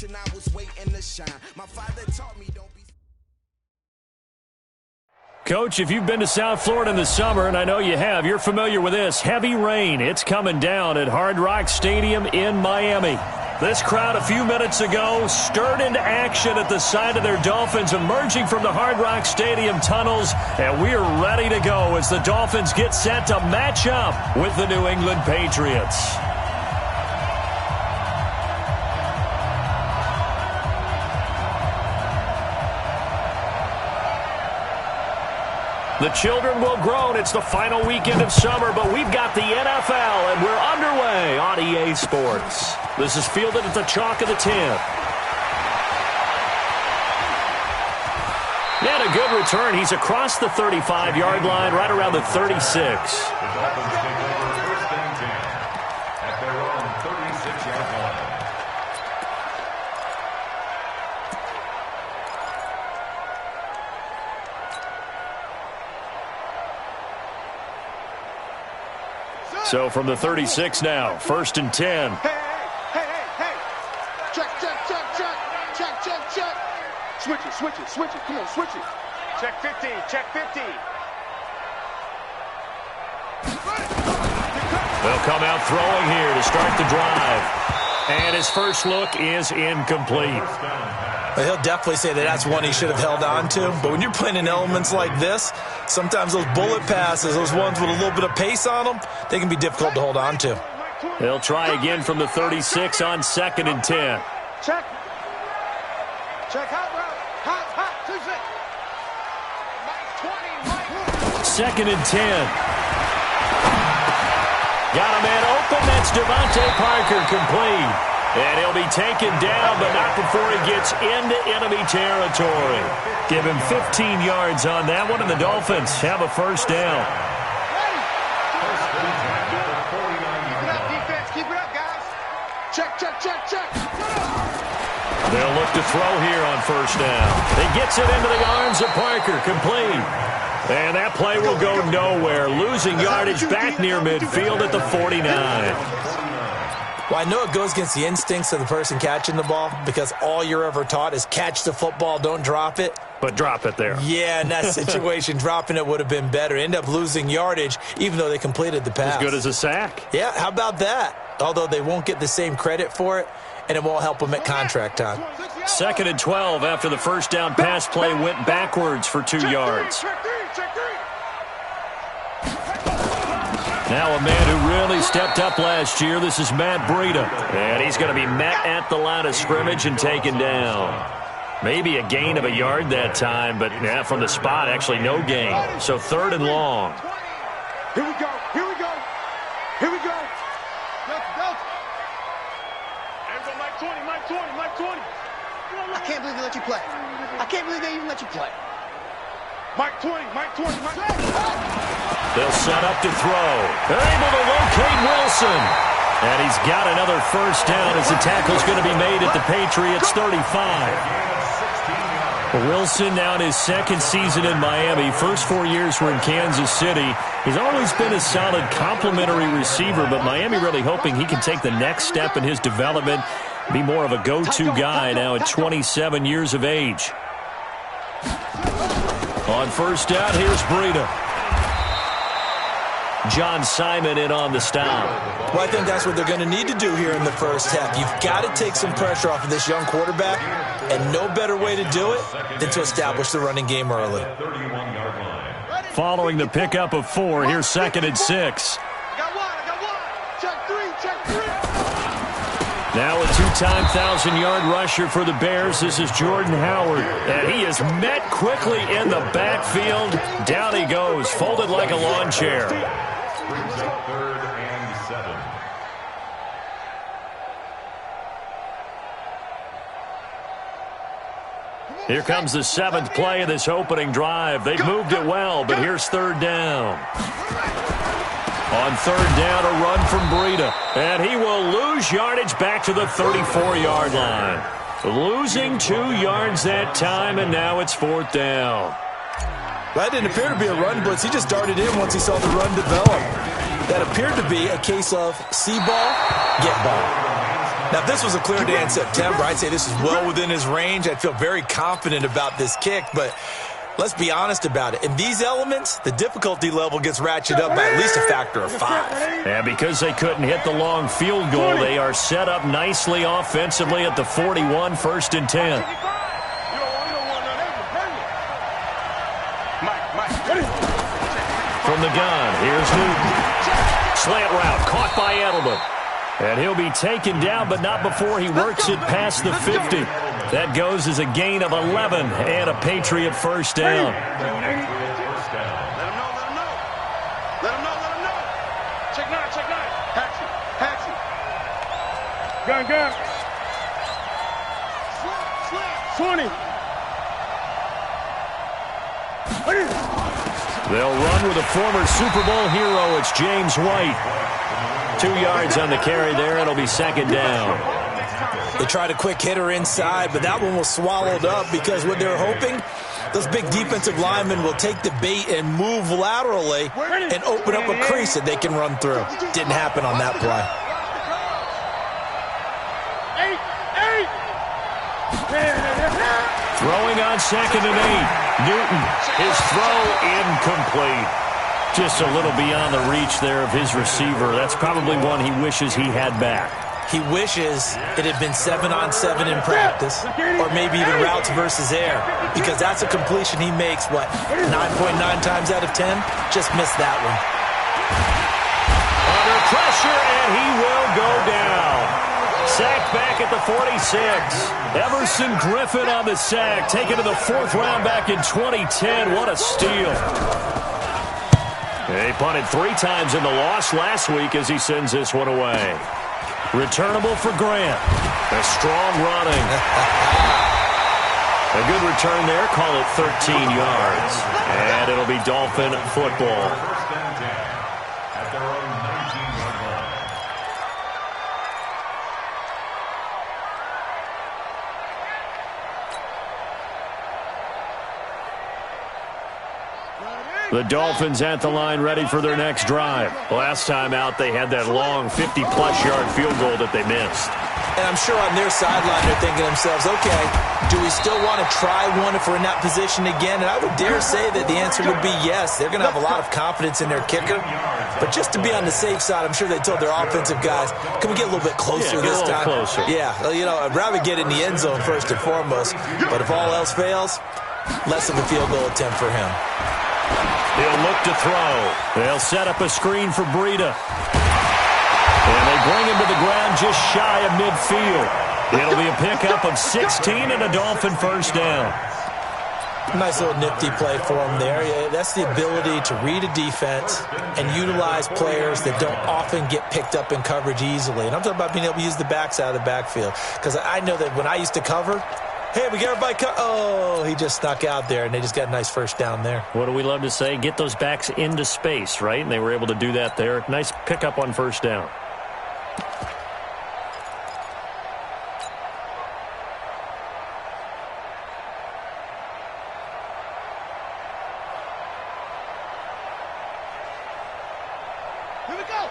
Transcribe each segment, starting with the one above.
generation I was waiting to shine. My father taught me don't be. Coach, if you've been to South Florida in the summer, and I know you have, you're familiar with this. Heavy rain. It's coming down at Hard Rock Stadium in Miami. This crowd a few minutes ago stirred into action at the side of their Dolphins emerging from the Hard Rock Stadium tunnels, and we're ready to go as the Dolphins get set to match up with the New England Patriots. The children will groan. It's the final weekend of summer, but we've got the NFL, and we're underway on EA Sports. This is fielded at the chalk of the 10. And a good return. He's across the 35-yard line, right around the 36. So from the 36 now, 1st and 10. Hey. Check. Switch it. Come on, switch it. Check 15. They'll come out throwing here to start the drive. And his first look is incomplete. He'll definitely say that that's one he should have held on to. But when you're playing in elements like this, sometimes those bullet passes, those ones with a little bit of pace on them, they can be difficult to hold on to. They'll try again from the 36 on 2nd and 10. Check. Hot route. 2nd and 10. Got a man open. That's Devontae Parker, complete. And he'll be taken down, but not before he gets into enemy territory. Give him 15 yards on that one, and the Dolphins have a first down. Keep it up, guys. Check. They'll look to throw here on first down. He gets it into the arms of Parker, complete. And that play will go nowhere. Losing yardage back near midfield at the 49. Well, I know it goes against the instincts of the person catching the ball because all you're ever taught is catch the football, don't drop it. But drop it there. Yeah, in that situation, dropping it would have been better. End up losing yardage, even though they completed the pass. As good as a sack. Yeah, how about that? Although they won't get the same credit for it, and it won't help them at contract time. 2nd and 12 after the first down pass play went backwards for 2 yards. Now a man who really stepped up last year. This is Matt Breida. And he's going to be met at the line of scrimmage and taken down. Maybe a gain of a yard that time, but from the spot, actually no gain. So 3rd and long. Here we go. Everyone, Mike 20. I can't believe they let you play. I can't believe they even let you play. Mike 20. They'll set up to throw. They're able to locate Wilson. And he's got another first down as the tackle's going to be made at the Patriots 35. Wilson now in his 2nd season in Miami. First 4 years were in Kansas City. He's always been a solid complementary receiver, but Miami really hoping he can take the next step in his development, be more of a go-to guy now at 27 years of age. On first down, here's Breida. John Simon in on the stop. Well, I think that's what they're going to need to do here in the first half. You've got to take some pressure off of this young quarterback, and no better way to do it than to establish the running game early. Following the pickup of 4, here's 2nd and 6. I got one. Check 3. Now a 2-time 1,000-yard rusher for the Bears. This is Jordan Howard. And he is met quickly in the backfield. Down he goes, folded like a lawn chair. Brings up 3rd and 7. Here comes the 7th play of this opening drive. They've moved it well, but here's 3rd down. On 3rd down, a run from Breida. And he will lose yardage back to the 34-yard line. Losing 2 yards that time, and now it's 4th down. That didn't appear to be a run blitz. He just darted in once he saw the run develop. That appeared to be a case of see ball, get ball. Now, if this was a clear day in September, I'd say this is well within his range. I'd feel very confident about this kick, but let's be honest about it. In these elements, the difficulty level gets ratcheted up by at least a factor of 5. And because they couldn't hit the long field goal, they are set up nicely offensively at the 41, 1st and 10. From the gun, here's Newton. Slant route, caught by Edelman. And he'll be taken down, but not before he works it past the 50. That goes as a gain of 11 and a Patriot first down. Let him know. Check nine. Patsy. Gun. Slap. 20. They'll run with a former Super Bowl hero. It's James White. 2 yards on the carry there. It'll be 2nd down. They tried a quick hitter inside, but that one was swallowed up because what they're hoping, those big defensive linemen will take the bait and move laterally and open up a crease that they can run through. Didn't happen on that play. Throwing on 2nd and 8. Newton, his throw incomplete. Just a little beyond the reach there of his receiver. That's probably one he wishes he had back. He wishes it had been 7-on-7 in practice, or maybe even routes versus air, because that's a completion he makes, 9.9 times out of 10? Just missed that one. Under pressure, and he will go down. Sacked back at the 46. Everson Griffin on the sack, taken to the 4th round back in 2010. What a steal. He punted 3 times in the loss last week as he sends this one away. Returnable for Grant. A strong running. A good return there. Call it 13 yards. And it'll be Dolphin football. First and 10 at their own 19-yard line. The Dolphins at the line ready for their next drive. Last time out, they had that long 50-plus yard field goal that they missed. And I'm sure on their sideline they're thinking to themselves, okay, do we still want to try one if we're in that position again? And I would dare say that the answer would be yes. They're going to have a lot of confidence in their kicker. But just to be on the safe side, I'm sure they told their offensive guys, can we get a little bit closer this time? Closer. Yeah, I'd rather get in the end zone first and foremost. But if all else fails, less of a field goal attempt for him. He'll look to throw. They'll set up a screen for Breida. And they bring him to the ground just shy of midfield. It'll be a pickup of 16 and a Dolphin first down. Nice little nifty play for him there. Yeah, that's the ability to read a defense and utilize players that don't often get picked up in coverage easily. And I'm talking about being able to use the backside of the backfield. Because I know that when I used to cover, hey, we get everybody oh, he just snuck out there, and they just got a nice first down there. What do we love to say? Get those backs into space, right? And they were able to do that there. Nice pickup on first down.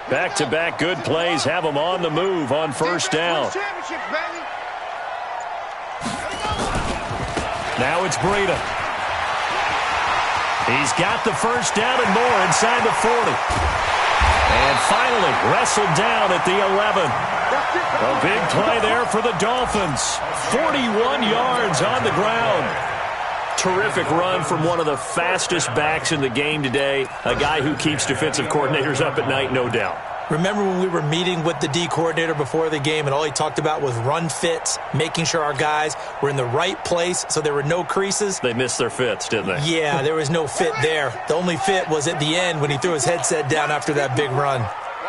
Back-to-back good plays have them on the move on first down. Now it's Breida. He's got the first down and more inside the 40. And finally wrestled down at the 11. A big play there for the Dolphins. 41 yards on the ground. Terrific run from one of the fastest backs in the game today. A guy who keeps defensive coordinators up at night, no doubt. Remember when we were meeting with the D coordinator before the game and all he talked about was run fits, making sure our guys were in the right place so there were no creases? They missed their fits, didn't they? Yeah, there was no fit there. The only fit was at the end when he threw his headset down after that big run.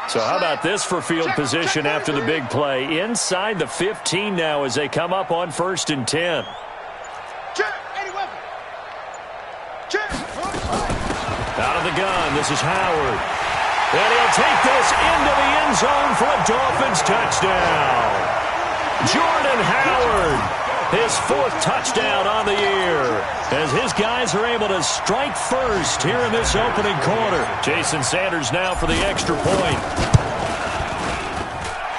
So how about this for field position after the big play? Inside the 15 now as they come up on first and 10. Out of the gun, this is Howard. And he'll take this into the end zone for a Dolphins touchdown. Jordan Howard, his 4th touchdown on the year, as his guys are able to strike first here in this opening quarter. Jason Sanders now for the extra point.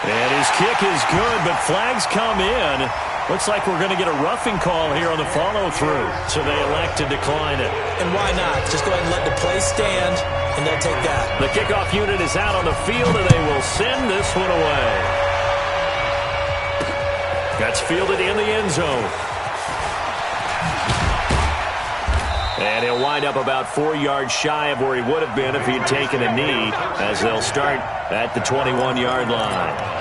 And his kick is good, but flags come in. Looks like we're going to get a roughing call here on the follow-through, so they elect to decline it. And why not? Just go ahead and let the play stand, and they'll take that. The kickoff unit is out on the field, and they will send this one away. That's fielded in the end zone. And he'll wind up about 4 yards shy of where he would have been if he had taken a knee, as they'll start at the 21-yard line.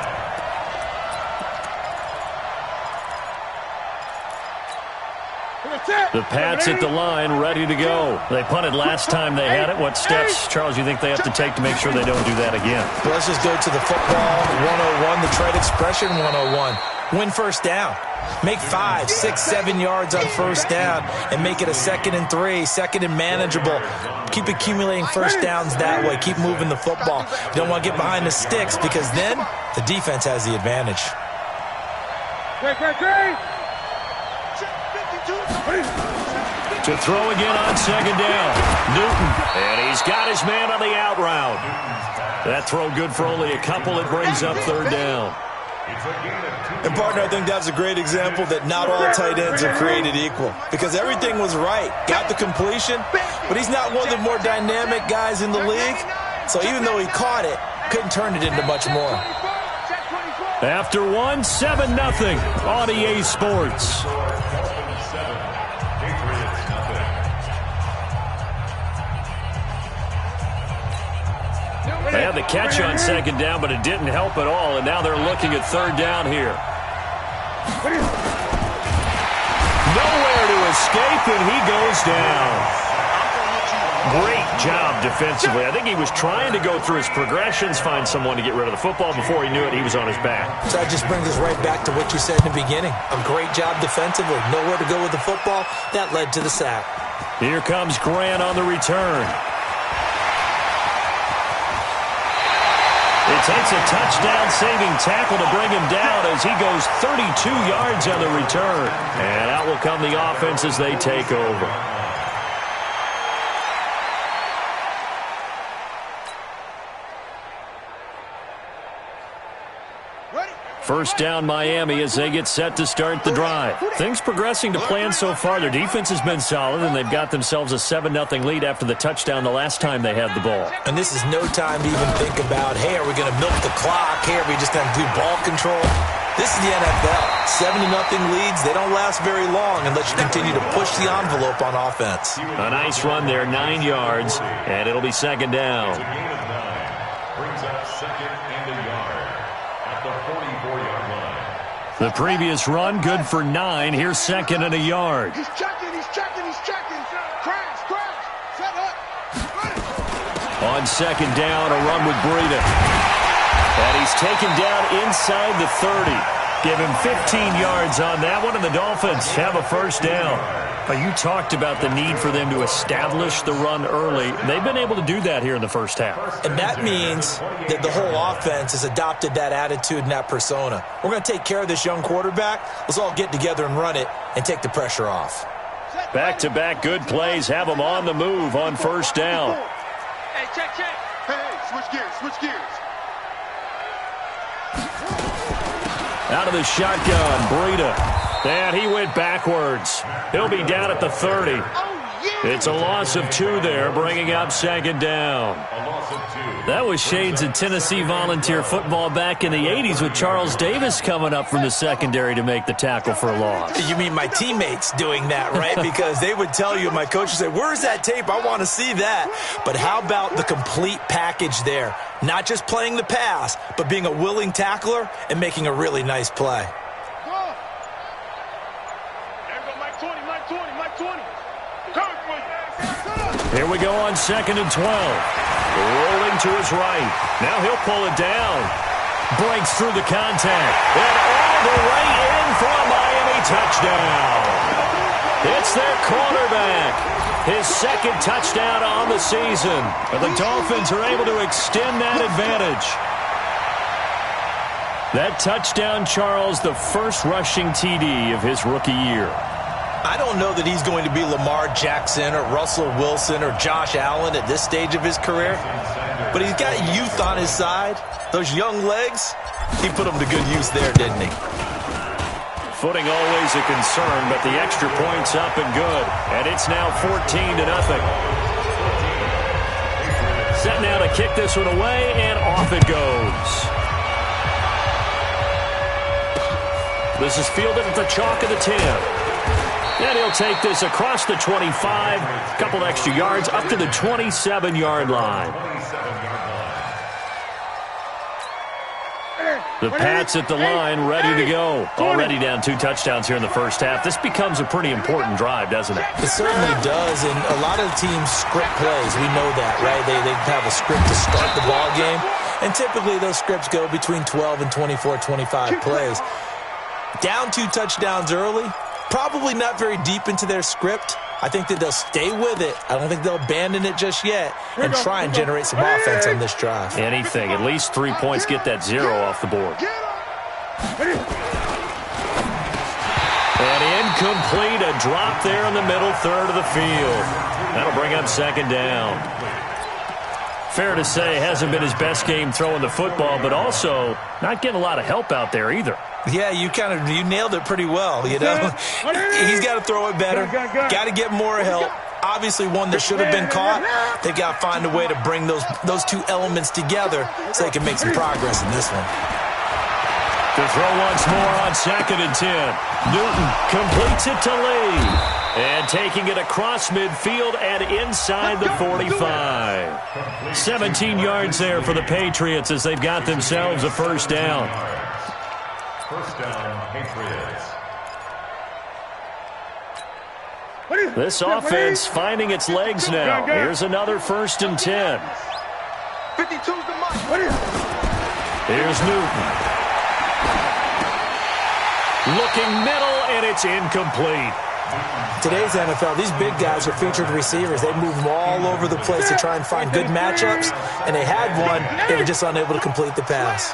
The Pats at the line, ready to go. They punted last time they had it. What steps, Charles, you think they have to take to make sure they don't do that again? Well, let's just go to the football 101, the trade expression 101. Win first down. Make 5, 6, 7 yards on first down and make it a 2nd and 3, 2nd and manageable. Keep accumulating first downs that way. Keep moving the football. You don't want to get behind the sticks because then the defense has the advantage. To throw again on 2nd down. Newton. And he's got his man on the out route. That throw good for only a couple. It brings up 3rd down. And, partner, I think that's a great example that not all tight ends are created equal because everything was right. Got the completion, but he's not one of the more dynamic guys in the league. So even though he caught it, couldn't turn it into much more. After 1, 7-0 on EA Sports. They had the catch on 2nd down, but it didn't help at all, and now they're looking at 3rd down here. Nowhere to escape, and he goes down. Great job defensively. I think he was trying to go through his progressions, find someone to get rid of the football. Before he knew it, he was on his back. So that just brings us right back to what you said in the beginning. A great job defensively. Nowhere to go with the football. That led to the sack. Here comes Grant on the return. It takes a touchdown-saving tackle to bring him down as he goes 32 yards on the return. And out will come the offense as they take over. First down Miami as they get set to start the drive. Things progressing to plan so far. Their defense has been solid, and they've got themselves a 7-0 lead after the touchdown the last time they had the ball. And this is no time to even think about, hey, are we going to milk the clock? Hey, are we just going to do ball control? This is the NFL. 7-0 leads, they don't last very long unless you continue to push the envelope on offense. A nice run there, 9 yards, and it'll be 2nd down. Brings up 2nd and a yard at the 44-yard line. The previous run, good for 9. Here's 2nd and a yard. He's checking. Crash. Set up. On 2nd down, a run with Breida. And he's taken down inside the 30. Give him 15 yards on that one, and the Dolphins have a first down. You talked about the need for them to establish the run early. They've been able to do that here in the first half. And that means that the whole offense has adopted that attitude and that persona. We're going to take care of this young quarterback. Let's all get together and run it and take the pressure off. Back-to-back good plays have them on the move on first down. Hey, check. Hey, switch gears. Out of the shotgun, Breida. And he went backwards. He'll be down at the 30. It's a loss of 2 there, bringing up 2nd down. That was shades of Tennessee Volunteer football back in the 80s with Charles Davis coming up from the secondary to make the tackle for a loss. You mean my teammates doing that, right? Because they would tell you, my coach would say, where's that tape? I want to see that. But how about the complete package there? Not just playing the pass, but being a willing tackler and making a really nice play. Here we go on 2nd and 12. Rolling to his right. Now he'll pull it down. Breaks through the contact. And all the way in for a Miami touchdown. It's their quarterback. His 2nd touchdown on the season. And the Dolphins are able to extend that advantage. That touchdown, Charles, the first rushing TD of his rookie year. I don't know that he's going to be Lamar Jackson or Russell Wilson or Josh Allen at this stage of his career, but he's got youth on his side. Those young legs, he put them to good use there, didn't he? Footing always a concern, but the extra point's up and good. And it's now 14-0. Set now to kick this one away, and off it goes. This is fielded at the chalk of the 10. And he'll take this across the 25, a couple extra yards, up to the 27-yard line. The Pats at the line, ready to go. Already down 2 touchdowns here in the first half. This becomes a pretty important drive, doesn't it? It certainly does, and a lot of teams script plays. We know that, right? They have a script to start the ball game, and typically those scripts go between 12 and 24, 25 plays. Down 2 touchdowns early, probably not very deep into their script. I think that they'll stay with it. I don't think they'll abandon it just yet and try and generate some offense on this drive. Anything. At least 3 points, get that 0 off the board. And incomplete, a drop there in the middle third of the field. That'll bring up second down. Fair to say, hasn't been his best game throwing the football, but also not getting a lot of help out there either. Yeah, you nailed it pretty well, you know. He's got to throw it better, got to get more help. Obviously one that should have been caught. They've got to find a way to bring those 2 elements together so they can make some progress in this one. To throw once more on 2nd and 10. Newton completes it to Lee. And taking it across midfield and inside the 45. 17 yards there for the Patriots as they've got themselves a first down. First down, Patriots. This offense finding its legs now. Here's another 1st and 10. 52's the mark. Here's Newton. Looking middle, and it's incomplete. Today's NFL, these big guys are featured receivers. They move them all over the place to try and find good matchups, and they had one. They were just unable to complete the pass.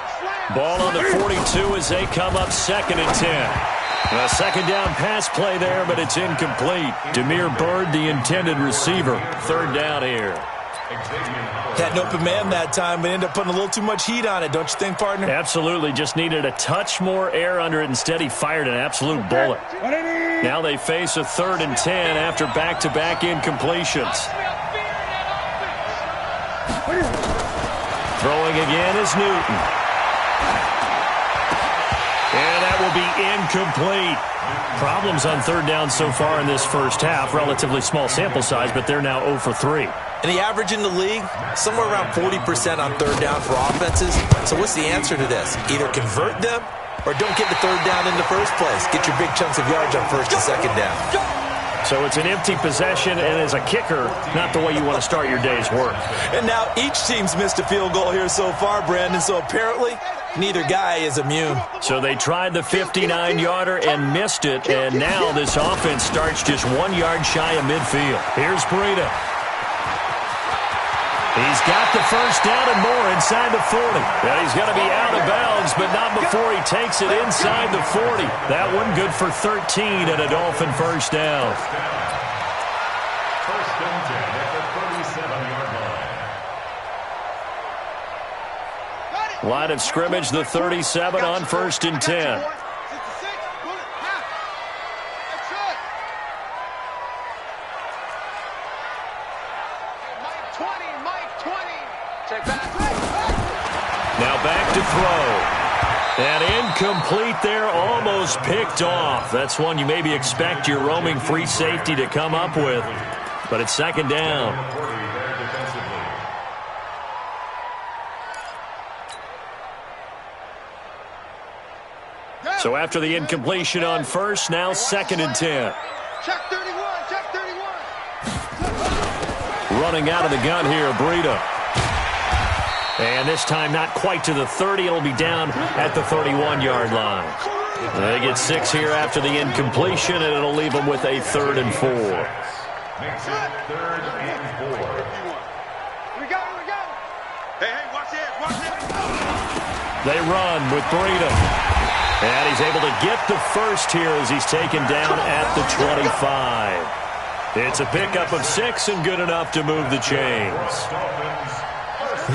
Ball on the 42 as they come up 2nd and 10. A second down pass play there, but it's incomplete. Demir Bird, the intended receiver. 3rd down here. Had an open man that time, but ended up putting a little too much heat on it, don't you think, partner? Absolutely. Just needed a touch more air under it. Instead, he fired an absolute bullet. Now they face a 3rd and 10 after back-to-back incompletions. Throwing again is Newton. And that will be incomplete. Problems on 3rd down so far in this first half. Relatively small sample size, but they're now 0 for 3. And the average in the league, somewhere around 40% on 3rd down for offenses. So what's the answer to this? Either convert them or don't get the 3rd down in the first place. Get your big chunks of yards on 1st and 2nd down. So it's an empty possession, and as a kicker, not the way you want to start your day's work. And now each team's missed a field goal here so far, Brandon. So apparently, neither guy is immune. So they tried the 59-yarder and missed it, and now this offense starts just 1 yard shy of midfield. Here's Breida. He's got the first down and more inside the 40. And he's going to be out of bounds, but not before he takes it inside the 40. That one good for 13 and a Dolphin first down. First and 10 at the 37-yard line. Line of scrimmage, the 37 on 1st and 10. Now back to throw. And incomplete there, almost picked off. That's one you maybe expect your roaming free safety to come up with. But it's 2nd down. So after the incompletion on 1st, now 2nd and 10. Check 31, check 31. Running out of the gun here, Breida. And this time not quite to the 30. It'll be down at the 31-yard line. They get 6 here after the incompletion, and it'll leave them with a 3rd and 4. Makes it 3rd and 4. We go. Hey, watch it. They run with Breida. And he's able to get the first here as he's taken down at the 25. It's a pickup of 6 and good enough to move the chains.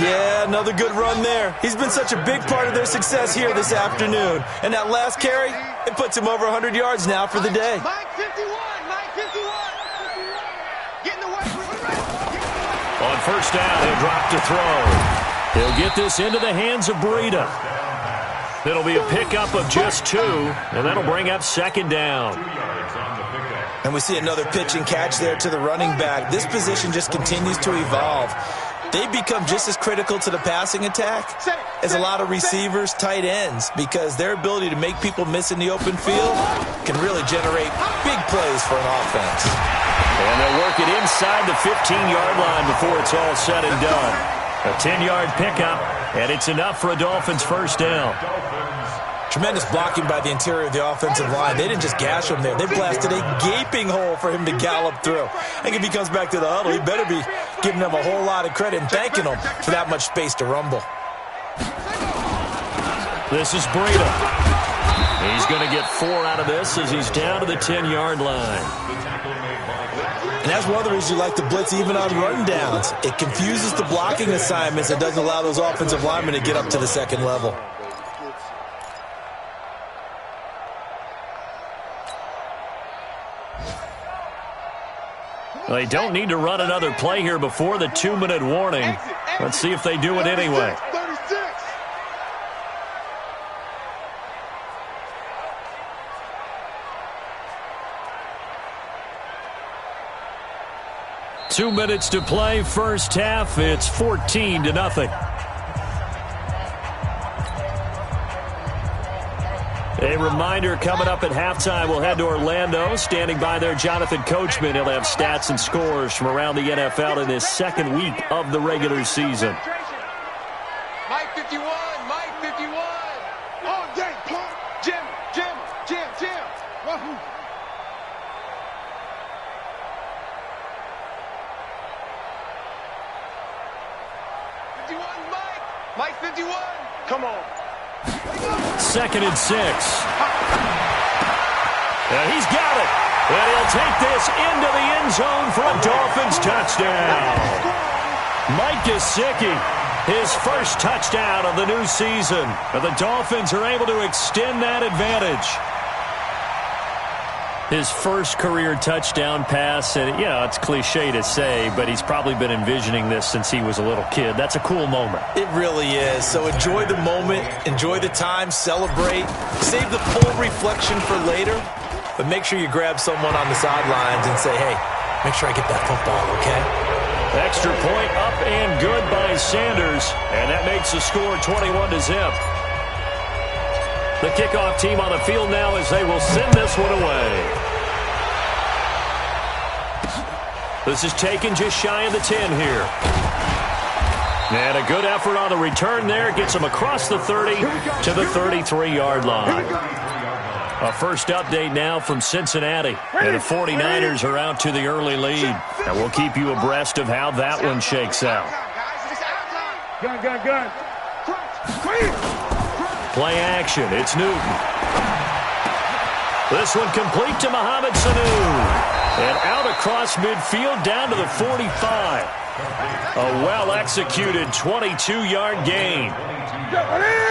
Yeah, another good run there. He's been such a big part of their success here this afternoon. And that last carry, it puts him over 100 yards now for the day. Mike 51, Mike 51. Get in the way. On first down, he'll drop to throw. He'll get this into the hands of Breida. It'll be a pickup of just 2, and that'll bring up second down. And we see another pitch and catch there to the running back. This position just continues to evolve. They become just as critical to the passing attack as a lot of receivers, tight ends, because their ability to make people miss in the open field can really generate big plays for an offense. And they'll work it inside the 15-yard line before it's all said and done. A 10-yard pickup, and it's enough for a Dolphins first down. Tremendous blocking by the interior of the offensive line. They didn't just gash him there. They blasted a gaping hole for him to gallop through. I think if he comes back to the huddle, he better be giving them a whole lot of credit and thanking them for that much space to rumble. This is Breida. He's going to get 4 out of this as he's down to the 10-yard line. And that's one of the reasons you like to blitz even on rundowns. It confuses the blocking assignments. It doesn't allow those offensive linemen to get up to the second level. They don't need to run another play here before the 2-minute warning. Let's see if they do it anyway. 2 minutes to play, first half. It's 14-0. A reminder, coming up at halftime, we'll head to Orlando. Standing by there, Jonathan Coachman. He'll have stats and scores from around the NFL in his second week of the regular season. Mike 51, Mike 51. All day, pump. Jim. 51, Mike 51. Come on. 2nd and 6. And he's got it. And he'll take this into the end zone for a Dolphins touchdown. Mike Gesicki, his first touchdown of the new season. And the Dolphins are able to extend that advantage. His first career touchdown pass, and it's cliche to say, but he's probably been envisioning this since he was a little kid. That's a cool moment. It really is. So enjoy the moment, enjoy the time, celebrate, save the full reflection for later, but make sure you grab someone on the sidelines and say, hey, make sure I get that football, okay? Extra point up and good by Sanders, and that makes the score 21-0. The kickoff team on the field now as they will send this one away. This is taken just shy of the 10 here. And a good effort on the return there. Gets him across the 30 to the 33-yard line. A first update now from Cincinnati. And the 49ers are out to the early lead. And we'll keep you abreast of how that one shakes out. Gun. Play action. It's Newton. This one complete to Mohamed Sanu. And out across midfield down to the 45. A well-executed 22-yard gain.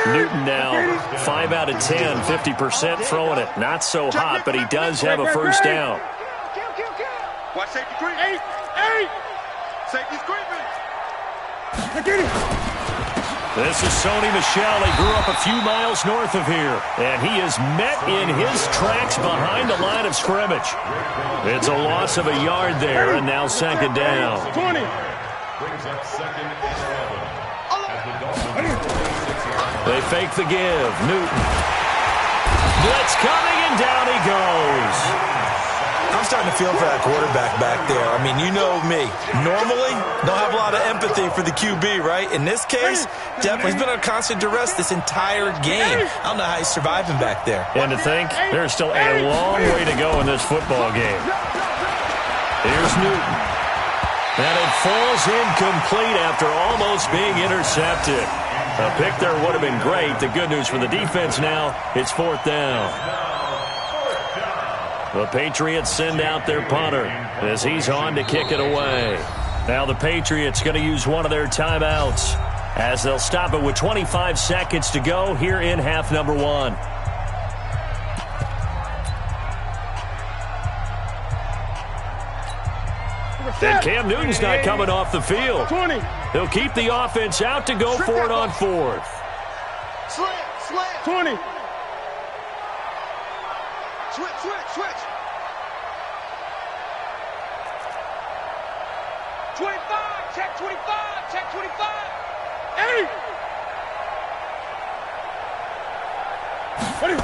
Newton now 5 out of 10, 50% throwing it. Not so hot, but he does have a first down. Watch safety creep. 8. Safety's creeping. This is Sony Michel. He grew up a few miles north of here, and he is met in his tracks behind the line of scrimmage. It's a loss of a yard there, and now second down. 20. They fake the give. Newton. Blitz coming, and down he goes. I'm starting to feel for that quarterback back there. I mean, you know me. Normally, don't have a lot of empathy for the QB, right? In this case, definitely he's been on constant duress this entire game. I don't know how he's surviving back there. And to think, there's still a long way to go in this football game. Here's Newton. And it falls incomplete after almost being intercepted. A pick there would have been great. The good news for the defense now, it's 4th down. The Patriots send out their punter as he's on to kick it away. Now the Patriots going to use one of their timeouts. as they'll stop it with 25 seconds to go here in half number one. And Cam Newton's not coming off the field. 20. He'll keep the offense out to go for it on fourth. Slam. 20. Switch. 25. Check 25. Check 25. 8. 20.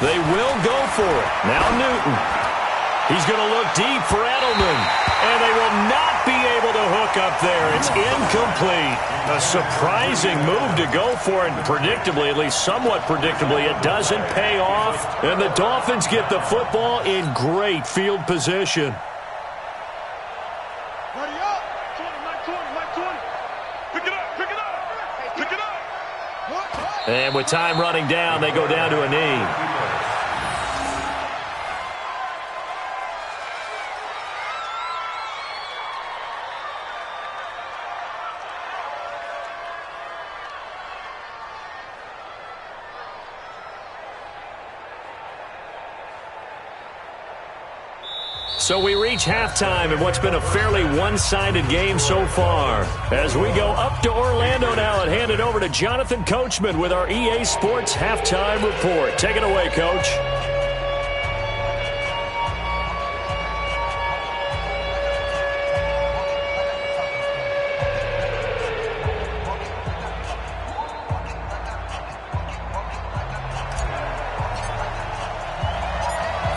They will go for it. Now Newton. He's going to look deep for Edelman. And they will not be able to hook up there. It's incomplete. A surprising move to go for it. Predictably, at least somewhat predictably, it doesn't pay off. And the Dolphins get the football in great field position. Ready up. 20. Pick it up. And with time running down, they go down to a knee. So we reach halftime in what's been a fairly one-sided game so far. As we go up to Orlando now and hand it over to Jonathan Coachman with our EA Sports Halftime Report. Take it away, Coach.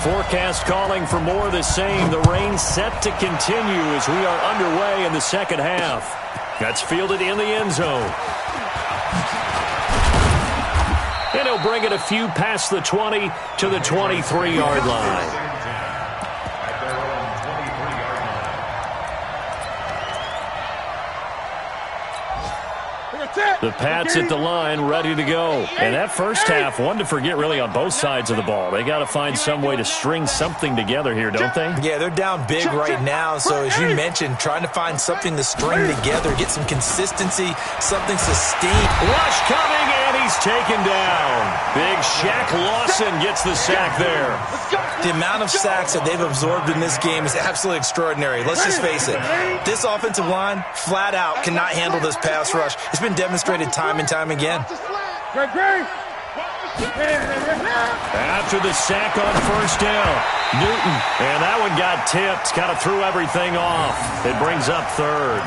Forecast calling for more of the same. The rain set to continue as we are underway in the second half. That's fielded in the end zone. And he'll bring it a few past the 20 to the 23-yard line. The Pats at the line, ready to go. And that first half, one to forget really on both sides of the ball. They got to find some way to string something together here, don't they? Yeah, they're down big right now. So as you mentioned, trying to find something to string together, get some consistency, something sustained. Rush coming, and he's taken down. Big Shaq Lawson gets the sack there. The amount of sacks that they've absorbed in this game is absolutely extraordinary. Let's just face it. This offensive line, flat out, cannot handle this pass rush. It's been demonstrated time and time again. After the sack on first down, Newton, and that one got tipped, kind of threw everything off. It brings up third.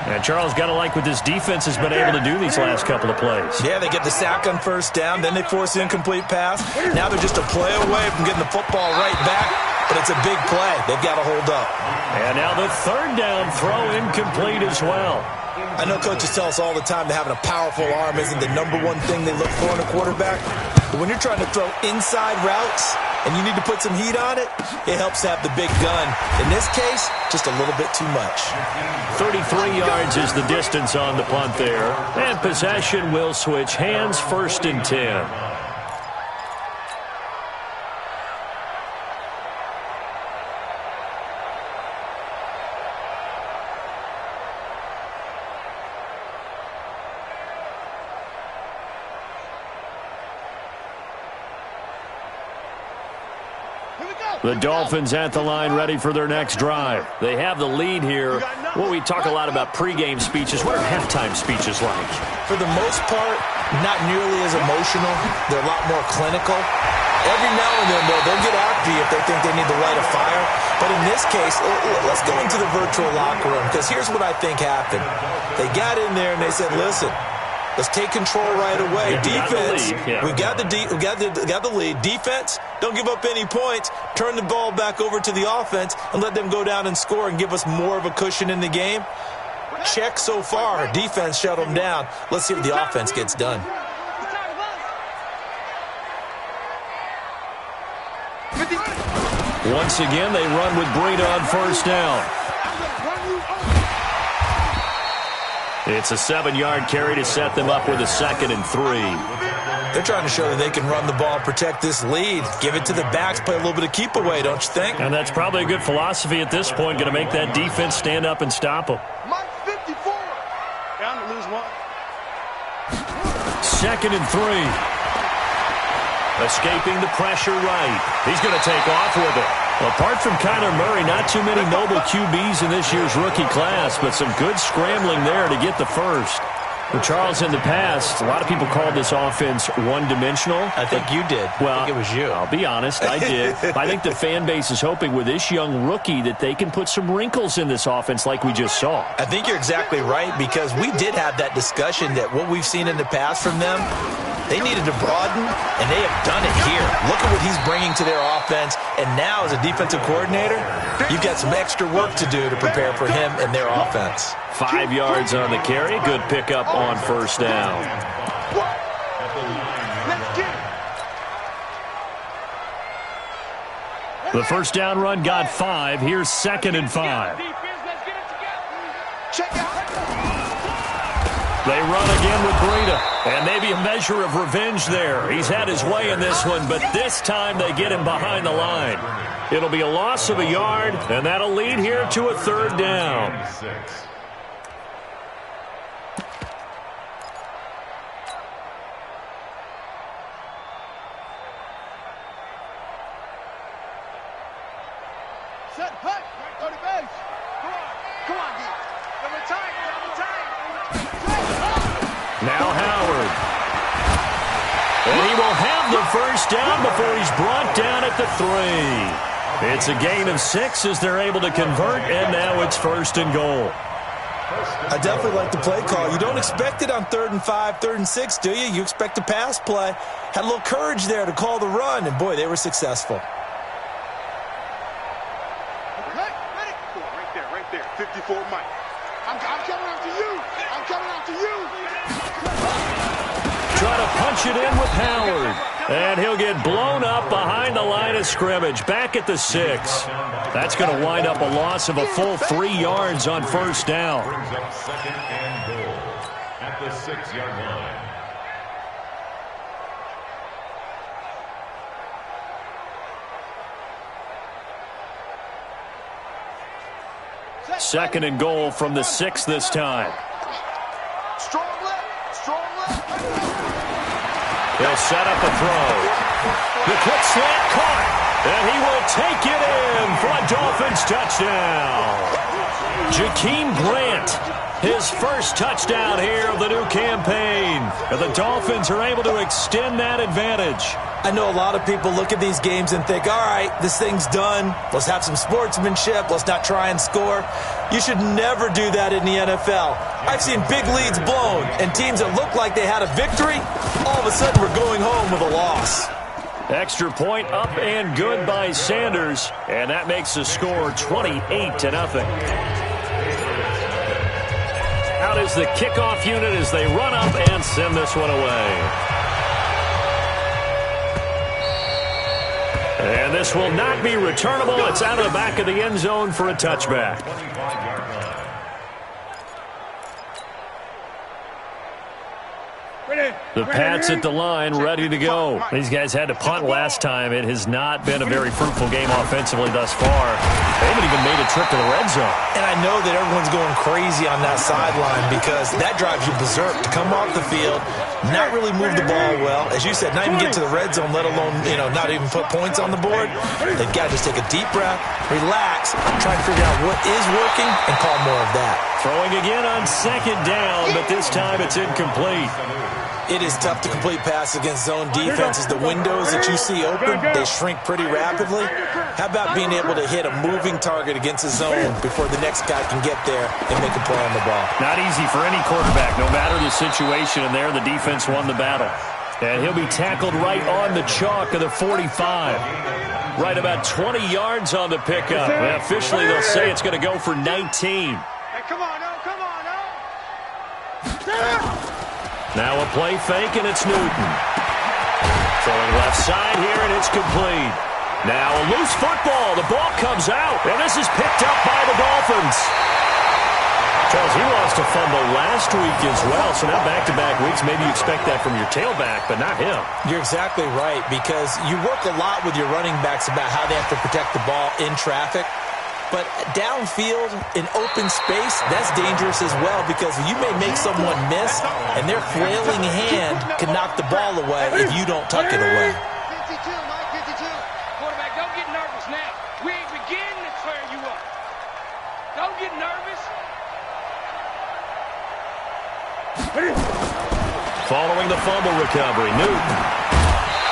And Charles, got to like what this defense has been able to do these last couple of plays. Yeah, they get the sack on first down, then they force the incomplete pass. Now they're just a play away from getting the football right back, but it's a big play. They've got to hold up. And now the third down throw incomplete as well. I know coaches tell us all the time that having a powerful arm isn't the number one thing they look for in a quarterback. But when you're trying to throw inside routes and you need to put some heat on it, it helps to have the big gun. In this case, just a little bit too much. 33 yards is the distance on the punt there. And possession will switch hands, 1st and 10. The Dolphins at the line, ready for their next drive. They have the lead here. Well, we talk a lot about pregame speeches. What are halftime speeches like? For the most part, not nearly as emotional. They're a lot more clinical. Every now and then, though, they'll get after you if they think they need to light a fire. But in this case, let's go into the virtual locker room, because here's what I think happened. They got in there and they said, listen, let's take control right away. Defense, we've got the lead. Defense, don't give up any points. Turn the ball back over to the offense and let them go down and score and give us more of a cushion in the game. Check so far. Defense shut them down. Let's see what the offense gets done. Once again, they run with Breida on first down. It's a 7-yard carry to set them up with a 2nd and 3. They're trying to show that they can run the ball, protect this lead, give it to the backs, play a little bit of keep away, don't you think? And that's probably a good philosophy at this point, going to make that defense stand up and stop them. lose one. 2nd and 3. Escaping the pressure right. He's going to take off with it. Apart from Kyler Murray, not too many mobile QBs in this year's rookie class, but some good scrambling there to get the first. Well, Charles, in the past, a lot of people called this offense one-dimensional. I think you did. Well, I think it was you. I'll be honest, I did. I think the fan base is hoping with this young rookie that they can put some wrinkles in this offense like we just saw. I think you're exactly right, because we did have that discussion that what we've seen in the past from them, they needed to broaden, and they have done it here. Look at what he's bringing to their offense, and now as a defensive coordinator, you've got some extra work to do to prepare for him and their offense. 5 yards on the carry. Good pickup on first down. The first down run got 5. Here's 2nd and 5. They run again with Breida, and maybe a measure of revenge there. He's had his way in this one, but this time they get him behind the line. It'll be a loss of a yard, and that'll lead here to a 3rd down. Set, hut, go to base. Come on, D. Double time. Now Howard. And he will have the first down before he's brought down at the 3. It's a gain of 6 as they're able to convert, and now it's 1st and goal. I definitely like the play call. You don't expect it on 3rd and 5, 3rd and 6, do you? You expect a pass play. Had a little courage there to call the run, and boy, they were successful. Right there. 54 Mike. I'm coming after you. Try to punch it in with Howard. And he'll get blown up behind the line of scrimmage. Back at the 6. That's going to wind up a loss of a full 3 yards on first down. Brings up 2nd and goal at the 6-yard line. Second and goal from the 6 this time. Strong left. He'll set up a throw. The quick slant caught, and he will take it in for a Dolphins touchdown. Jakeem Grant, his first touchdown here of the new campaign. And the Dolphins are able to extend that advantage. I know a lot of people look at these games and think, all right, this thing's done. Let's have some sportsmanship. Let's not try and score. You should never do that in the NFL. I've seen big leads blown, and teams that look like they had a victory, all of a sudden we're going home with a loss. Extra point up and good by Sanders, and that makes the score 28-0. Out is the kickoff unit as they run up and send this one away. And this will not be returnable. It's out of the back of the end zone for a touchback. The Pats at the line, ready to go. These guys had to punt last time. It has not been a very fruitful game offensively thus far. They haven't even made a trip to the red zone. And I know that everyone's going crazy on that sideline because that drives you berserk to come off the field, not really move the ball well. As you said, not even get to the red zone, let alone, not even put points on the board. They've got to just take a deep breath, relax, try and figure out what is working, and call more of that. Throwing again on 2nd down, but this time it's incomplete. It is tough to complete pass against zone defenses. The windows that you see open, they shrink pretty rapidly. How about being able to hit a moving target against a zone before the next guy can get there and make a play on the ball? Not easy for any quarterback, no matter the situation, and there the defense won the battle. And he'll be tackled right on the chalk of the 45. Right about 20 yards on the pickup. And officially, they'll say it's going to go for 19. Hey, come on, no. Now a play fake, and it's Newton. Throwing left side here, and it's complete. Now a loose football. The ball comes out, and this is picked up by the Dolphins. Charles, he lost a fumble last week as well, so now back-to-back weeks, maybe you expect that from your tailback, but not him. You're exactly right, because you work a lot with your running backs about how they have to protect the ball in traffic. But downfield in open space, that's dangerous as well because you may make someone miss, and their flailing hand can knock the ball away if you don't tuck it away. 52, Mike, 52. Quarterback, don't get nervous now. We ain't beginning to clear you up. Don't get nervous. Following the fumble recovery, Newton.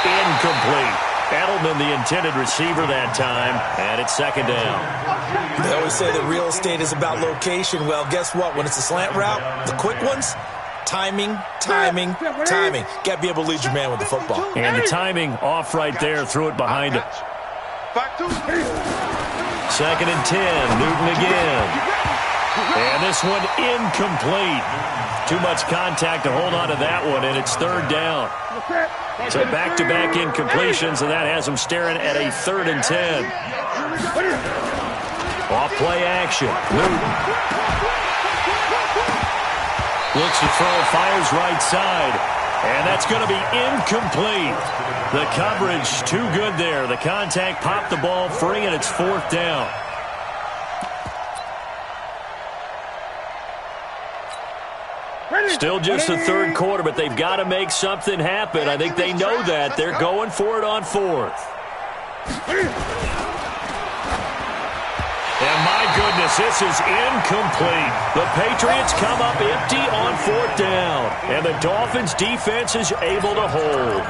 Incomplete. Edelman, the intended receiver that time, and it's second down. They always say that real estate is about location. Well, guess what? When it's a slant route, the quick ones, timing, timing, timing. Got to be able to lead your man with the football. And the timing off right there. Threw it behind him. Second and 10. Newton again. And this one incomplete. Too much contact to hold on to that one, and it's third down. So back-to-back incompletions, and that has them staring at a 3rd and 10. Off play action. Newton looks to throw, fires right side, and that's going to be incomplete. The coverage too good there. The contact popped the ball free, and it's 4th down. Still just the third quarter, but they've got to make something happen. I think they know that. They're going for it on 4th. And my goodness, this is incomplete. The Patriots come up empty on 4th down, and the Dolphins defense is able to hold.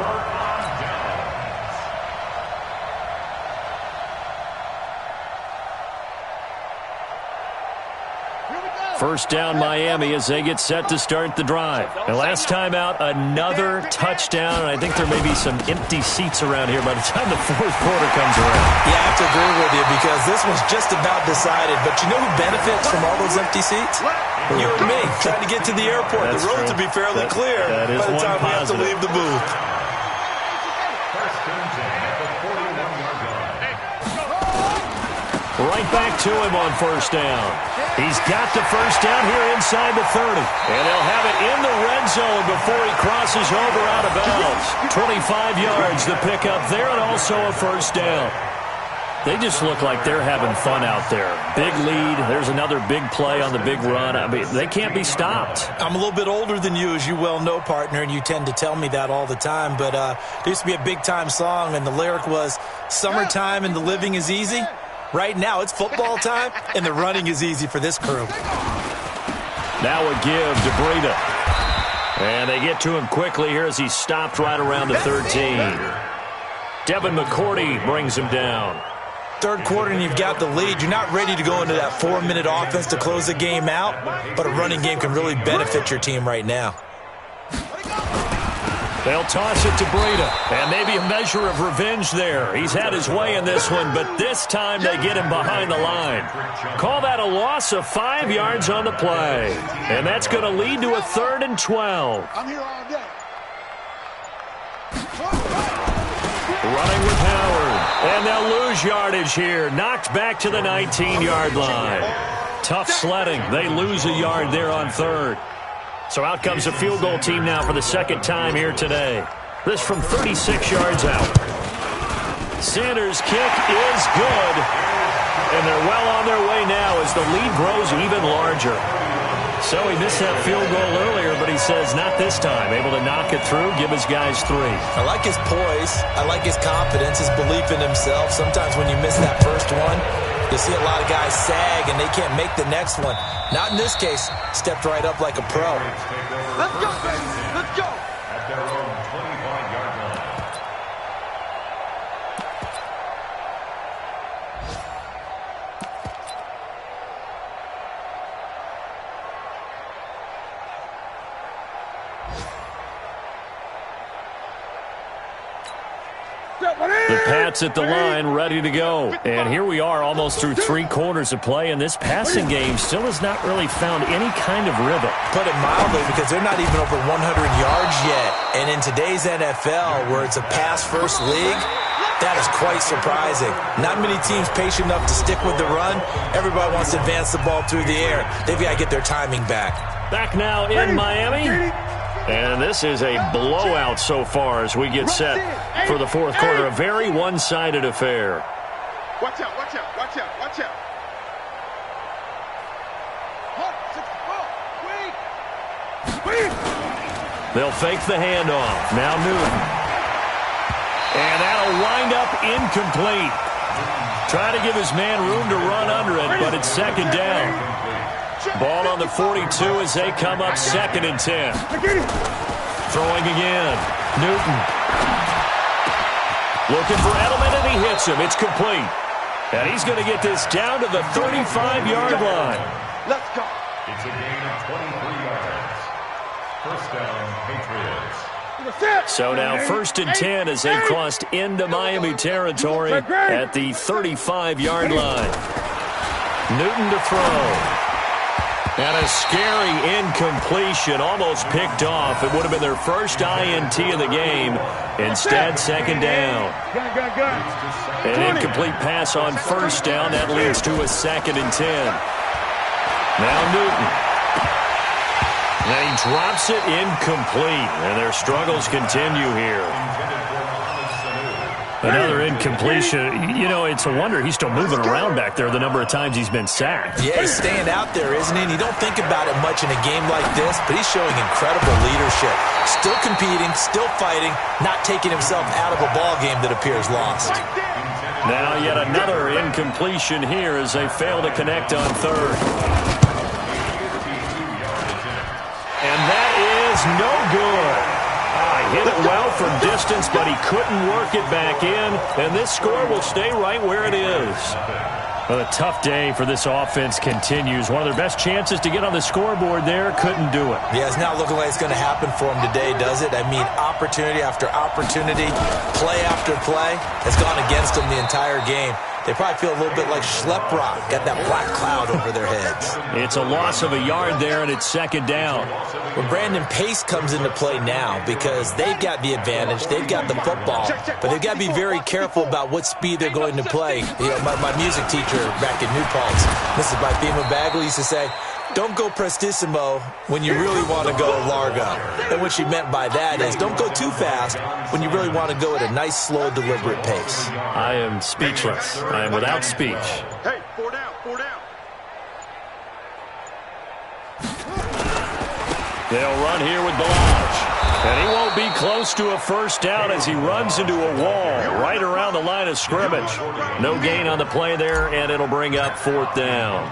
First down, Miami, as they get set to start the drive. And last time out, another touchdown. And I think there may be some empty seats around here by the time the 4th quarter comes around. Yeah, I have to agree with you because this one's just about decided. But you know who benefits from all those empty seats? You and me, trying to get to the airport. That's the roads will be fairly clear by the time we have to leave the booth. Right back to him on first down. He's got the first down here inside the 30. And they'll have it in the red zone before he crosses over out of bounds. 25 yards the pickup there, and also a first down. They just look like they're having fun out there. Big lead. There's another big play on the big run. I mean, they can't be stopped. I'm a little bit older than you, as you well know, partner, and you tend to tell me that all the time. But there used to be a big-time song, and the lyric was, "Summertime and the living is easy." Right now, it's football time, and the running is easy for this crew. Now a give to Breida. And they get to him quickly here as he's stopped right around the 13. Devin McCourty brings him down. Third quarter, and you've got the lead. You're not ready to go into that 4-minute offense to close the game out, but a running game can really benefit your team right now. They'll toss it to Breida, and maybe a measure of revenge there. He's had his way in this one, but this time they get him behind the line. Call that a loss of 5 yards on the play, and that's going to lead to a 3rd and 12. I'm here all day. Running with Howard, and they'll lose yardage here. Knocked back to the 19-yard line. Tough sledding. They lose a yard there on 3rd. So out comes a field goal team now for the second time here today. This from 36 yards out. Sanders' kick is good. And they're well on their way now as the lead grows even larger. So he missed that field goal earlier, but he says not this time. Able to knock it through, give his guys 3. I like his poise. I like his confidence, his belief in himself. Sometimes when you miss that first one, you see a lot of guys sag and they can't make the next one. Not in this case. Stepped right up like a pro. Let's go, baby. Let's go. At their own 25-yard line. The Pats at the line, ready to go. And here we are almost through 3 quarters of play, and this passing game still has not really found any kind of rhythm. Put it mildly, because they're not even over 100 yards yet. And in today's NFL, where it's a pass-first league, that is quite surprising. Not many teams patient enough to stick with the run. Everybody wants to advance the ball through the air. They've got to get their timing back. Back now in Miami. And this is a blowout so far as we get set for the 4th quarter. A very one-sided affair. Watch out, watch out, watch out, watch out. They'll fake the handoff. Now Newton. And that'll wind up incomplete. Try to give his man room to run under it, but it's second down. Ball on the 42 as they come up 2nd and 10. Throwing again. Newton. Looking for Edelman, and he hits him. It's complete. And he's going to get this down to the 35-yard line. Let's go. It's a gain of 23 yards. First down, Patriots. So now 1st and 10 as they've crossed into Miami territory at the 35-yard line. Newton to throw. And a scary incompletion, almost picked off. It would have been their first INT of the game. Instead, second down. An incomplete pass on first down. That leads to a 2nd and 10. Now Newton. And he drops it incomplete. And their struggles continue here. Another incompletion. You know, it's a wonder he's still moving around back there the number of times he's been sacked. Yeah, he's staying out there, isn't he? And you don't think about it much in a game like this, but he's showing incredible leadership. Still competing, still fighting, not taking himself out of a ball game that appears lost. Now yet another incompletion here as they fail to connect on third. And that is no good. Hit it well from distance, but he couldn't work it back in, and this score will stay right where it is. Well, a tough day for this offense continues. One of their best chances to get on the scoreboard there, couldn't do it. Yeah, it's not looking like it's going to happen for him today, does it? I mean, opportunity after opportunity, play after play has gone against them the entire game. They probably feel a little bit like Schlep Rock, got that black cloud over their heads. It's a loss of a yard there, and it's second down. Well, Brandon, pace comes into play now because they've got the advantage. They've got the football, but they've got to be very careful about what speed they're going to play. You know, my music teacher back in New Paltz, Mrs. Bythema Bagley, used to say, don't go prestissimo when you really want to go largo. And what she meant by that is don't go too fast when you really want to go at a nice, slow, deliberate pace. I am speechless. I am without speech. Hey, 4 down, 4 down. They'll run here with Balaj. And he won't be close to a first down as he runs into a wall right around the line of scrimmage. No gain on the play there, and it'll bring up 4th down.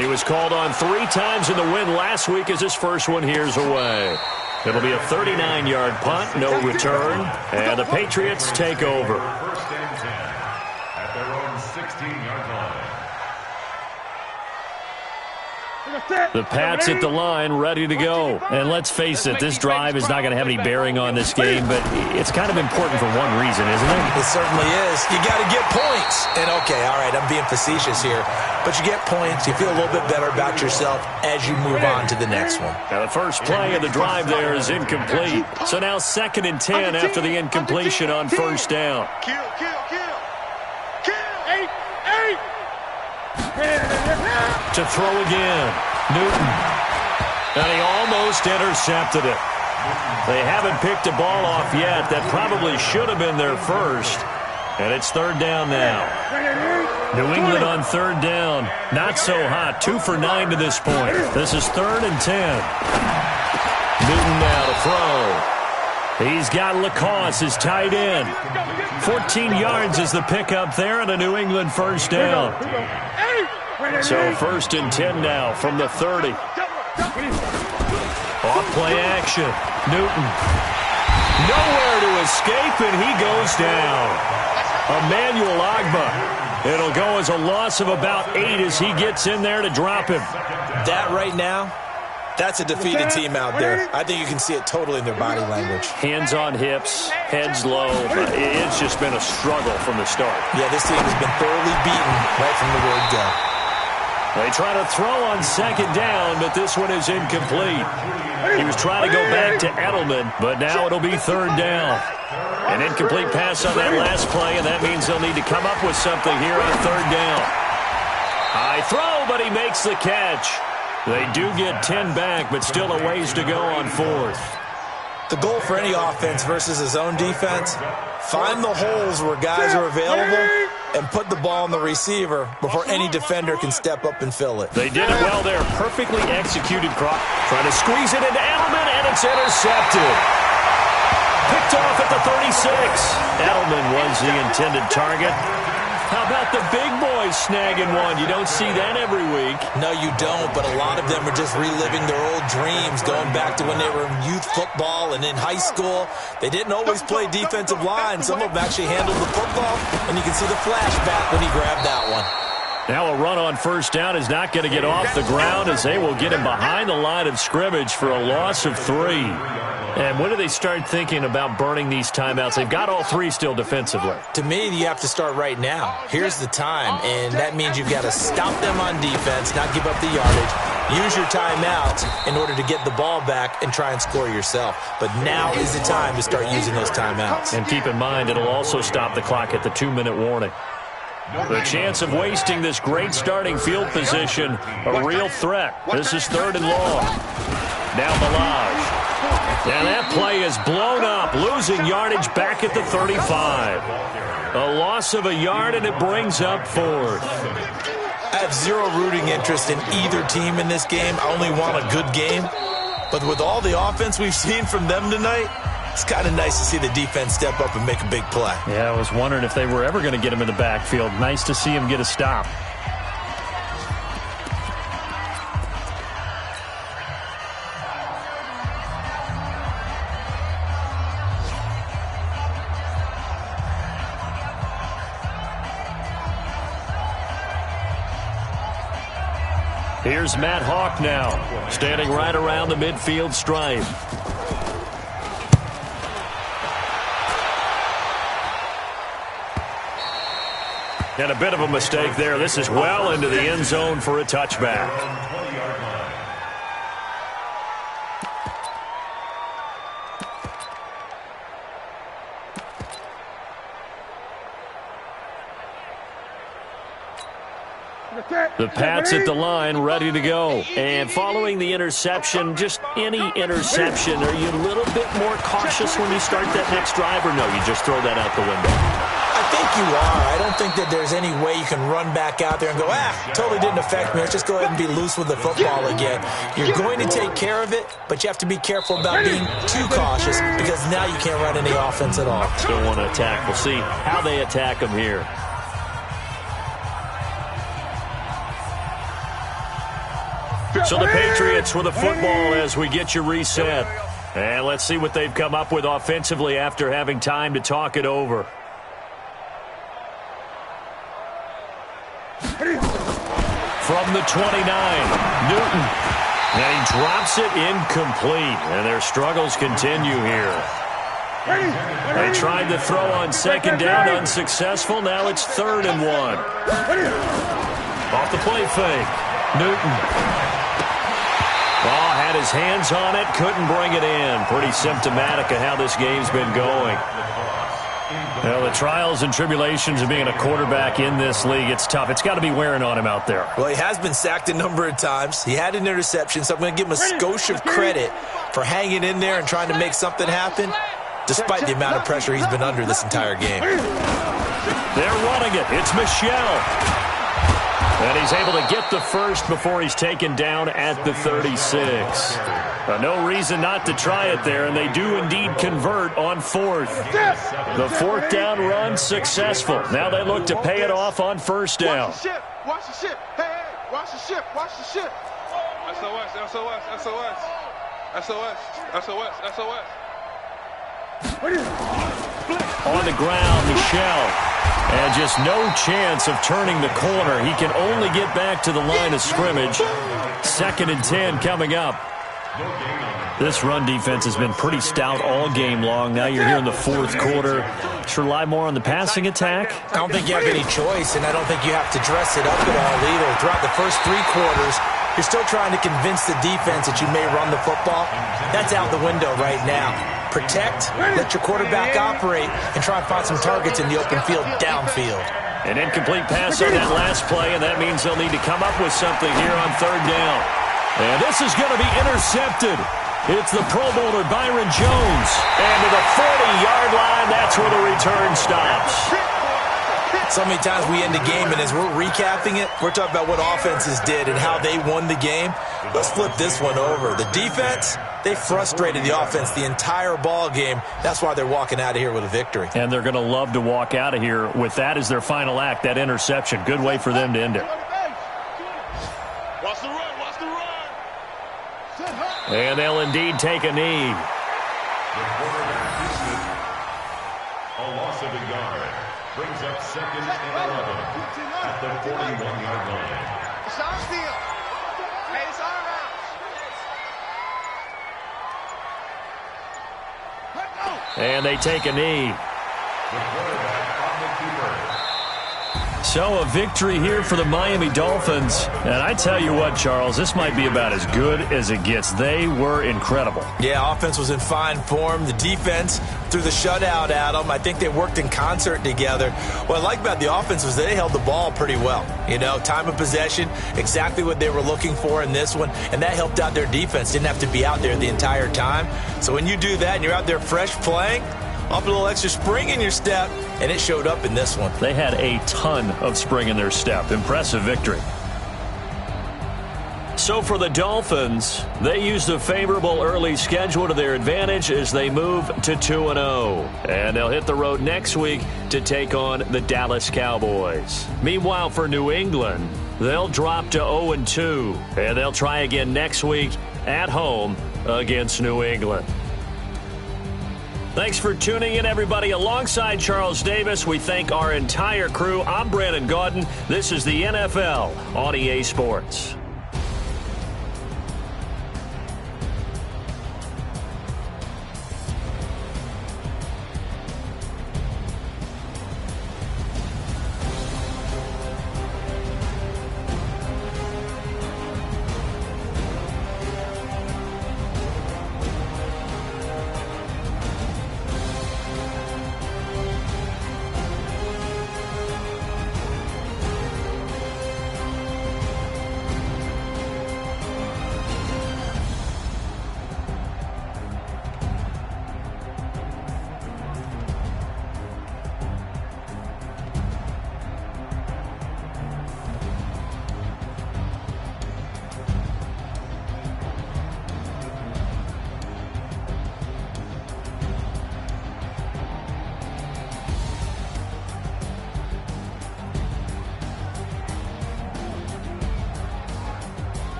He was called on 3 times in the win last week as his first one here's away. It'll be a 39-yard punt, no return, and the Patriots take over. First and 10 at their own 16-yard line. The Pats at the line, ready to go. And let's face it, this drive is not going to have any bearing on this game, but it's kind of important for one reason, isn't it? It certainly is. You got to get points. And, okay, all right, I'm being facetious here. But you get points, you feel a little bit better about yourself as you move on to the next one. Now the first play of the drive there is incomplete. So now 2nd and 10 after the incompletion on first down. Kill, kill, kill. Kill. 8. To throw again, Newton. And he almost intercepted it. They haven't picked a ball off yet. That probably should have been their first. And it's 3rd down now. New England on 3rd down. Not so hot. 2 for 9 to this point. This is 3rd and 10. Newton now to throw. He's got Lacoste, his tight end. 14 yards is the pickup there and a New England first down. So 1st and 10 now from the 30. Off play action. Newton. Nowhere to escape, and he goes down. Emmanuel Agba. It'll go as a loss of about 8 as he gets in there to drop him. That right now, that's a defeated team out there. I think you can see it totally in their body language. Hands on hips, heads low. It's just been a struggle from the start. Yeah, this team has been thoroughly beaten right from the word go. They try to throw on 2nd down, but this one is incomplete. He was trying to go back to Edelman, but now it'll be 3rd down. An incomplete pass on that last play, and that means they'll need to come up with something here on 3rd down. High throw, but he makes the catch. They do get 10 back, but still a ways to go on 4th. The goal for any offense versus his own defense, find the holes where guys are available and put the ball on the receiver before any defender can step up and fill it. They did it well there. Perfectly executed cross. Trying to squeeze it into Edelman, and it's intercepted. Picked off at the 36. Edelman was the intended target. How about the big boys snagging one? You don't see that every week. No, you don't, but a lot of them are just reliving their old dreams, going back to when they were in youth football and in high school. They didn't always play defensive line. Some of them actually handled the football, and you can see the flashback when he grabbed that one. Now a run on first down is not going to get off the ground as they will get him behind the line of scrimmage for a loss of 3. And when do they start thinking about burning these timeouts? They've got all 3 still defensively. To me, you have to start right now. Here's the time, and that means you've got to stop them on defense, not give up the yardage. Use your timeouts in order to get the ball back and try and score yourself. But now is the time to start using those timeouts. And keep in mind, it'll also stop the clock at the 2-minute warning. The chance of wasting this great starting field position, a real threat. This is 3rd and long. Now Balaj. And that play is blown up, losing yardage back at the 35. A loss of a yard, and it brings up 4th. I have zero rooting interest in either team in this game. I only want a good game. But with all the offense we've seen from them tonight, it's kind of nice to see the defense step up and make a big play. Yeah, I was wondering if they were ever going to get him in the backfield. Nice to see him get a stop. Here's Matt Hawk now, standing right around the midfield stripe. And a bit of a mistake there. This is well into the end zone for a touchback. The Pats at the line, ready to go. And following the interception, just any interception, are you a little bit more cautious when you start that next drive, or no, you just throw that out the window? I think you are. I don't think that there's any way you can run back out there and go, totally didn't affect me. Let's just go ahead and be loose with the football again. You're going to take care of it, but you have to be careful about being too cautious because now you can't run any offense at all. Still want to attack. We'll see how they attack them here. So the Patriots with the football as we get you reset. And let's see what they've come up with offensively after having time to talk it over. From the 29, Newton. And he drops it incomplete. And their struggles continue here. They tried to throw on 2nd down, unsuccessful. Now it's 3rd and 1. Off the play fake. Newton. Ball had his hands on it, couldn't bring it in. Pretty symptomatic of how this game's been going. Well, the trials and tribulations of being a quarterback in this league, it's tough. It's got to be wearing on him out there. Well, he has been sacked a number of times. He had an interception, so I'm going to give him a skosh of credit for hanging in there and trying to make something happen, despite the amount of pressure he's been under this entire game. They're running it. It's Michel. And he's able to get the first before he's taken down at the 36. No reason not to try it there, and they do indeed convert on 4th. The 4th down run successful. Now they look to pay it off on 1st down. Watch the ship. Watch the ship. Hey, watch the ship. Watch the ship. SOS, SOS, SOS. SOS, SOS, SOS. On the ground, Michel. And just no chance of turning the corner. He can only get back to the line of scrimmage. 2nd and 10 coming up. This run defense has been pretty stout all game long. Now you're here in the 4th quarter. Should rely more on the passing attack? I don't think you have any choice, and I don't think you have to dress it up at all either. Throughout the first 3 quarters, you're still trying to convince the defense that you may run the football. That's out the window right now. Protect, let your quarterback operate, and try and find some targets in the open field downfield. An incomplete pass on that last play, and that means they'll need to come up with something here on 3rd down. And this is going to be intercepted. It's the Pro Bowler Byron Jones. And to the 40-yard line, that's where the return stops. So many times we end the game, and as we're recapping it, we're talking about what offenses did and how they won the game. Let's flip this one over. The defense, they frustrated the offense the entire ball game. That's why they're walking out of here with a victory. And they're going to love to walk out of here with that as their final act, that interception. Good way for them to end it. Watch the run, watch the run. And they'll indeed take a knee. A loss of a yard. Brings up second and 11 at the 41-yard line. It's our field. Hey, it's our house. And they take a knee. The quarterback on the keeper. So a victory here for the Miami Dolphins. And I tell you what, Charles, this might be about as good as it gets. They were incredible. Yeah, offense was in fine form. The defense threw the shutout at them. I think they worked in concert together. What I like about the offense was they held the ball pretty well. You know, time of possession, exactly what they were looking for in this one, and that helped out their defense. Didn't have to be out there the entire time. So when you do that and you're out there fresh playing, up a little extra spring in your step, and it showed up in this one. They had a ton of spring in their step. Impressive victory. So for the Dolphins, they used a favorable early schedule to their advantage as they move to 2-0. And they'll hit the road next week to take on the Dallas Cowboys. Meanwhile, for New England, they'll drop to 0-2. And they'll try again next week at home against New England. Thanks for tuning in, everybody. Alongside Charles Davis, we thank our entire crew. I'm Brandon Gaudin. This is the NFL on EA Sports.